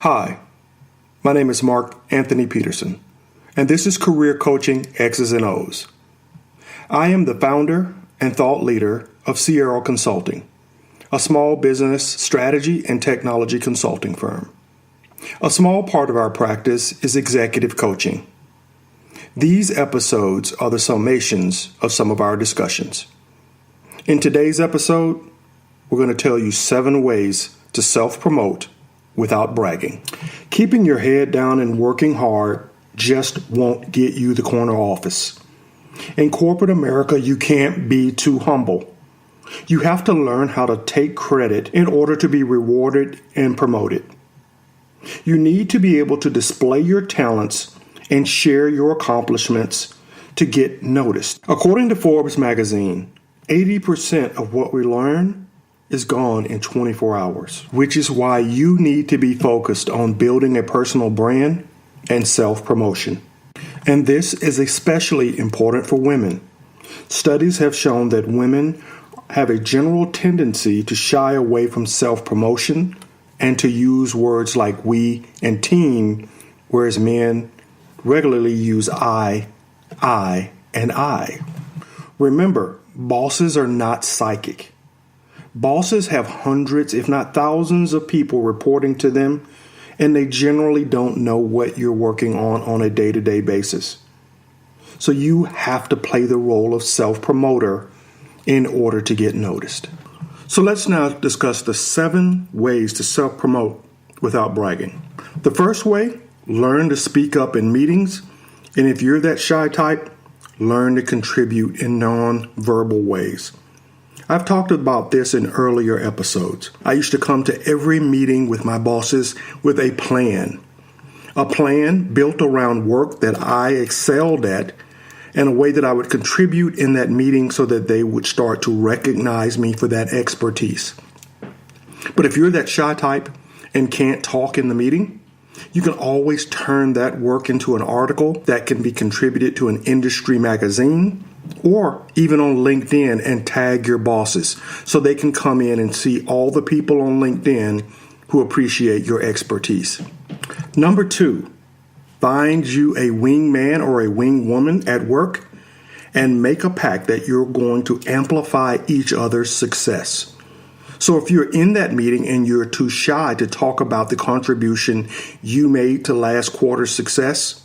Hi, my name is Mark Anthony Peterson, and this is Career Coaching X's and O's. I am the founder and thought leader of Sierra Consulting, a small business strategy and technology consulting firm. A small part of our practice is executive coaching. These episodes are the summations of some of our discussions. In today's episode, we're going to tell you 7 ways to self-promote without bragging. Keeping your head down and working hard just won't get you the corner office. In corporate America, you can't be too humble. You have to learn how to take credit in order to be rewarded and promoted. You need to be able to display your talents and share your accomplishments to get noticed. According to Forbes magazine, 80% of what we learn is gone in 24 hours, which is why you need to be focused on building a personal brand and self-promotion. And this is especially important for women. Studies have shown that women have a general tendency to shy away from self-promotion and to use words like we and team, whereas men regularly use I, and I. Remember, bosses are not psychic. Bosses have hundreds, if not thousands, of people reporting to them, and they generally don't know what you're working on a day-to-day basis. So you have to play the role of self-promoter in order to get noticed. So let's now discuss the 7 ways to self-promote without bragging. The first way, learn to speak up in meetings, and if you're that shy type, learn to contribute in non-verbal ways. I've talked about this in earlier episodes. I used to come to every meeting with my bosses with a plan built around work that I excelled at and a way that I would contribute in that meeting so that they would start to recognize me for that expertise. But if you're that shy type and can't talk in the meeting, you can always turn that work into an article that can be contributed to an industry magazine or even on LinkedIn and tag your bosses so they can come in and see all the people on LinkedIn who appreciate your expertise. Number 2, find you a wingman or a wingwoman at work and make a pact that you're going to amplify each other's success. So if you're in that meeting and you're too shy to talk about the contribution you made to last quarter's success,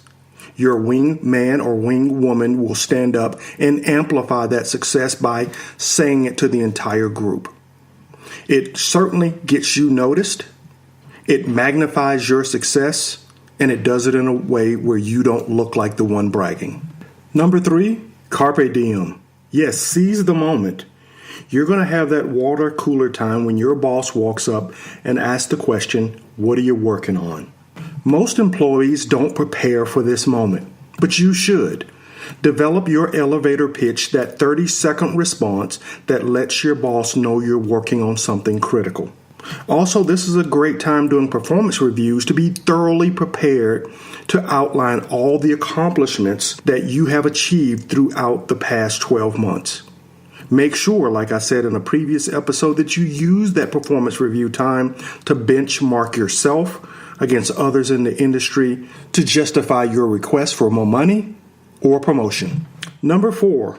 your wingman or wingwoman will stand up and amplify that success by saying it to the entire group. It certainly gets you noticed, it magnifies your success, and it does it in a way where you don't look like the one bragging. Number 3, carpe diem. Yes, seize the moment. You're going to have that water cooler time when your boss walks up and asks the question, what are you working on? Most employees don't prepare for this moment, but you should. Develop your elevator pitch, that 30-second response that lets your boss know you're working on something critical. Also, this is a great time during performance reviews to be thoroughly prepared to outline all the accomplishments that you have achieved throughout the past 12 months. Make sure, like I said in a previous episode, that you use that performance review time to benchmark yourself against others in the industry to justify your request for more money or promotion. Number 4,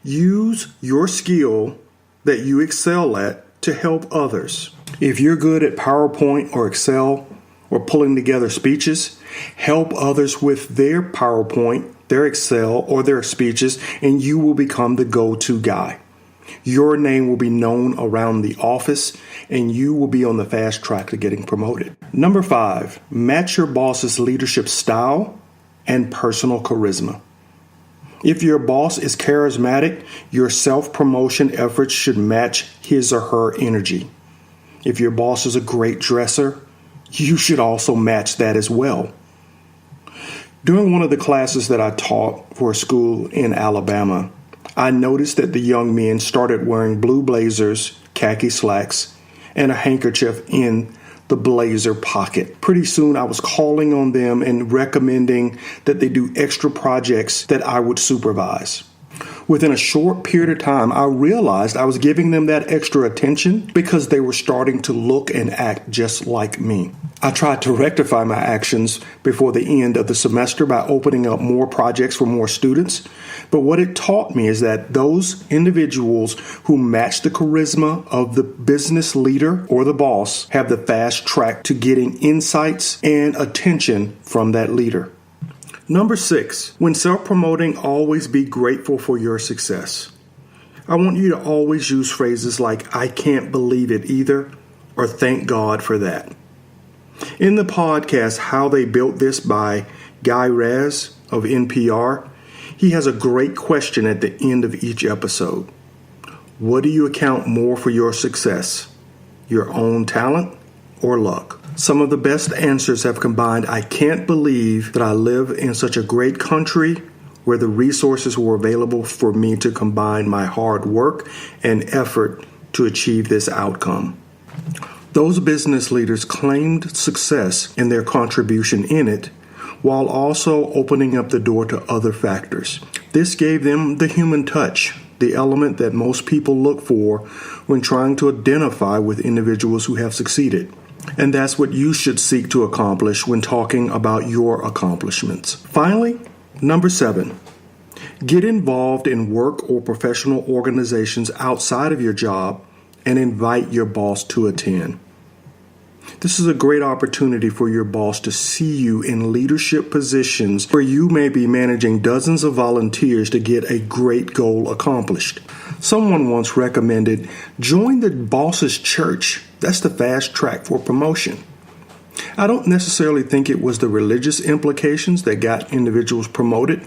use your skill that you excel at to help others. If you're good at PowerPoint or Excel or pulling together speeches, help others with their PowerPoint, their Excel, or their speeches, and you will become the go-to guy. Your name will be known around the office, and you will be on the fast track to getting promoted. Number 5, match your boss's leadership style and personal charisma. If your boss is charismatic, your self-promotion efforts should match his or her energy. If your boss is a great dresser, you should also match that as well. During one of the classes that I taught for a school in Alabama, I noticed that the young men started wearing blue blazers, khaki slacks, and a handkerchief in the blazer pocket. Pretty soon I was calling on them and recommending that they do extra projects that I would supervise. Within a short period of time, I realized I was giving them that extra attention because they were starting to look and act just like me. I tried to rectify my actions before the end of the semester by opening up more projects for more students. But what it taught me is that those individuals who match the charisma of the business leader or the boss have the fast track to getting insights and attention from that leader. Number 6, when self-promoting, always be grateful for your success. I want you to always use phrases like, I can't believe it either, or thank God for that. In the podcast, How They Built This by Guy Raz of NPR, he has a great question at the end of each episode. What do you account more for your success? Your own talent or luck? Some of the best answers have combined, I can't believe that I live in such a great country where the resources were available for me to combine my hard work and effort to achieve this outcome. Those business leaders claimed success in their contribution in it, while also opening up the door to other factors. This gave them the human touch, the element that most people look for when trying to identify with individuals who have succeeded. And that's what you should seek to accomplish when talking about your accomplishments. Finally, number 7, get involved in work or professional organizations outside of your job and invite your boss to attend. This is a great opportunity for your boss to see you in leadership positions where you may be managing dozens of volunteers to get a great goal accomplished. Someone once recommended, join the boss's church. That's the fast track for promotion. I don't necessarily think it was the religious implications that got individuals promoted.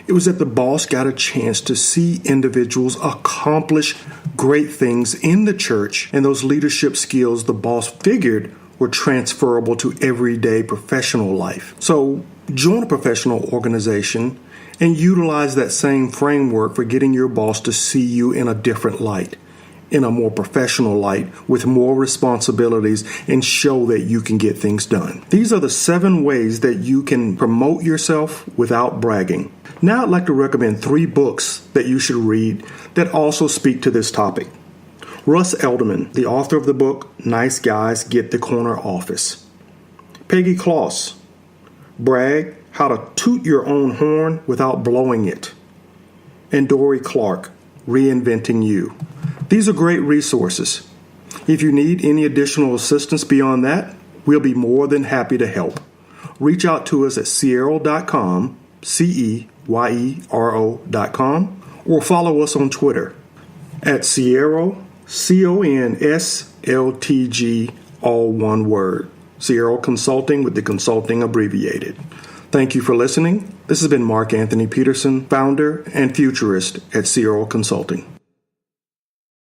It was that the boss got a chance to see individuals accomplish great things in the church, and those leadership skills the boss figured were transferable to everyday professional life. So join a professional organization and utilize that same framework for getting your boss to see you in a different light, in a more professional light with more responsibilities, and show that you can get things done. These are the 7 ways that you can promote yourself without bragging. Now I'd like to recommend 3 books that you should read that also speak to this topic. Russ Elderman, the author of the book, Nice Guys Get the Corner Office. Peggy Kloss, Brag, How to Toot Your Own Horn Without Blowing It. And Dory Clark, Reinventing You. These are great resources. If you need any additional assistance beyond that, we'll be more than happy to help. Reach out to us at Ceyero.com, Ceyero.com, or follow us on Twitter at Ceyero, CONSLTG, all one word. Ceyero Consulting with the consulting abbreviated. Thank you for listening. This has been Mark Anthony Peterson, founder and futurist at Ceyero Consulting.